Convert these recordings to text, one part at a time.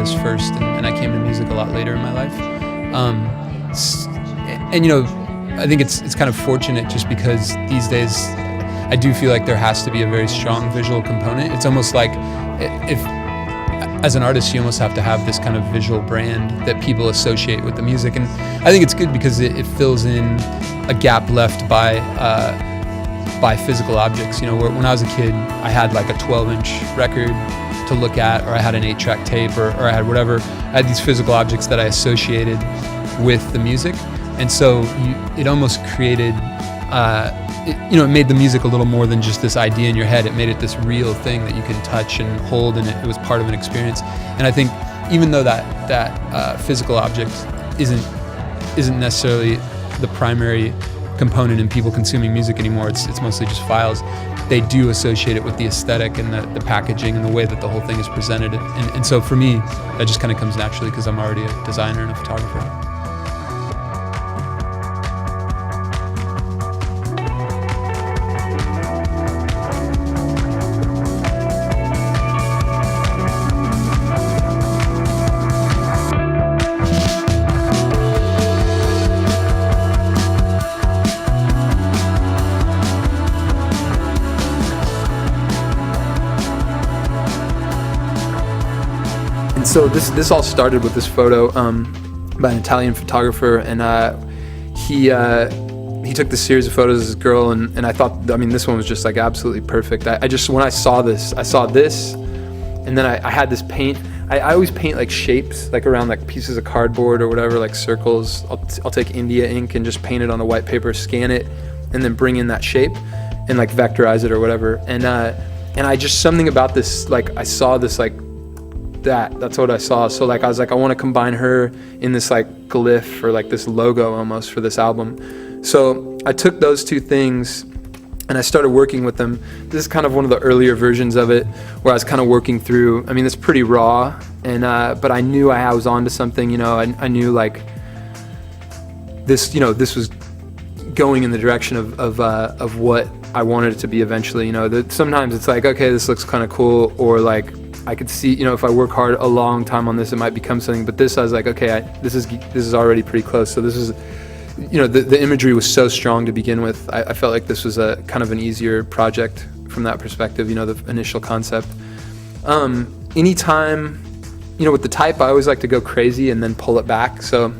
artist first, and I came to music a lot later in my life. And I think it's kind of fortunate just because these days I do feel like there has to be a very strong visual component. It's almost like if as an artist you almost have to have this kind of visual brand that people associate with the music, and I think it's good because it fills in a gap left by physical objects. When I was a kid, I had like a 12-inch record to look at, or I had an 8-track tape, or I had whatever. I had these physical objects that I associated with the music, and so it almost created, it made the music a little more than just this idea in your head. It made it this real thing that you can touch and hold, and it was part of an experience. And I think even though that physical object isn't necessarily the primary component in people consuming music anymore, it's mostly just files, they do associate it with the aesthetic and the packaging and the way that the whole thing is presented. And so for me, that just kind of comes naturally because I'm already a designer and a photographer. So this all started with this photo by an Italian photographer, and he took this series of photos of this girl, and I thought, this one was just like absolutely perfect. When I saw this, and then I had this paint. I always paint like shapes, like around like pieces of cardboard or whatever, like circles. I'll take India ink and just paint it on the white paper, scan it, and then bring in that shape and like vectorize it or whatever. And I just, something about this, like I saw this like, that's what I saw. So like I was like, I want to combine her in this like glyph or like this logo almost for this album. So I took those two things and I started working with them. This is kind of one of the earlier versions of it where I was kind of working through, it's pretty raw, and but I knew I was onto something. I knew like this, this was going in the direction of what I wanted it to be eventually. That sometimes it's like, okay, this looks kind of cool, or like I could see, if I work hard a long time on this, it might become something. But this, I was like, okay, this is already pretty close. So this is, the imagery was so strong to begin with. I felt like this was a kind of an easier project from that perspective. The initial concept. Anytime, with the type, I always like to go crazy and then pull it back. So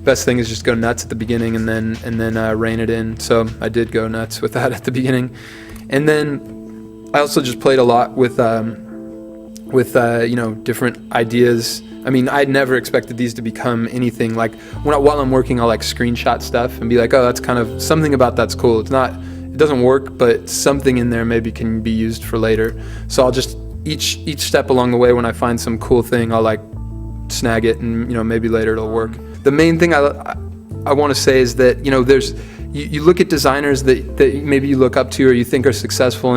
best thing is just go nuts at the beginning and then rein it in. So I did go nuts with that at the beginning, and then I also just played a lot with different ideas. I'd never expected these to become anything. Like while I'm working, I'll like screenshot stuff and be like, oh, that's kind of something about that's cool. It doesn't work, but something in there maybe can be used for later. So I'll just each step along the way, when I find some cool thing, I'll like snag it, and maybe later it'll work. The main thing I want to say is that there's you look at designers that maybe you look up to or you think are successful,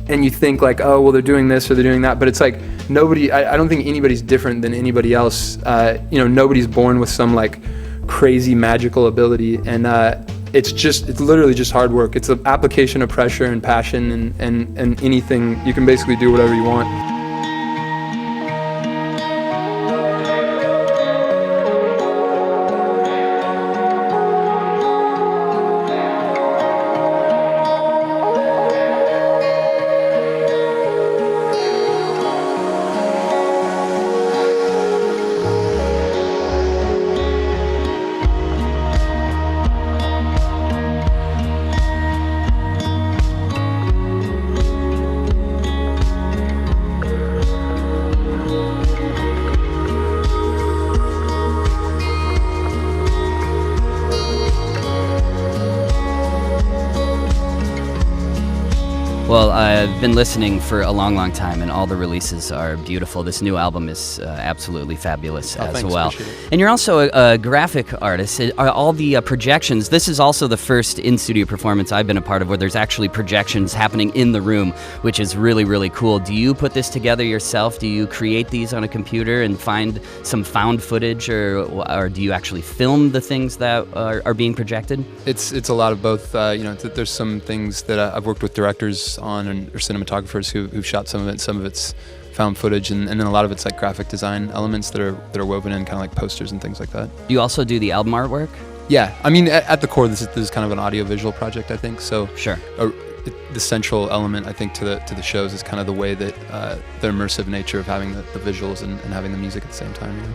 and you think like, oh, well, they're doing this or they're doing that, but it's like nobody, I don't think anybody's different than anybody else. Nobody's born with some like crazy magical ability, and it's literally just hard work. It's an application of pressure and passion, and anything, you can basically do whatever you want. Well, I've been listening for a long, long time, and all the releases are beautiful. This new album is absolutely fabulous as well. And you're also a graphic artist. All the projections, this is also the first in-studio performance I've been a part of where there's actually projections happening in the room, which is really, really cool. Do you put this together yourself? Do you create these on a computer and find some found footage, or do you actually film the things that are being projected? It's a lot of both. There's some things that I've worked with directors on, or cinematographers who've shot some of it. Some of it's found footage, and then a lot of it's like graphic design elements that are woven in, kind of like posters and things like that. Do you also do the album artwork? Yeah, I mean, at the core, this is kind of an audio-visual project, I think. So sure. The central element, I think, to the shows is kind of the way that the immersive nature of having the visuals and having the music at the same time. You know?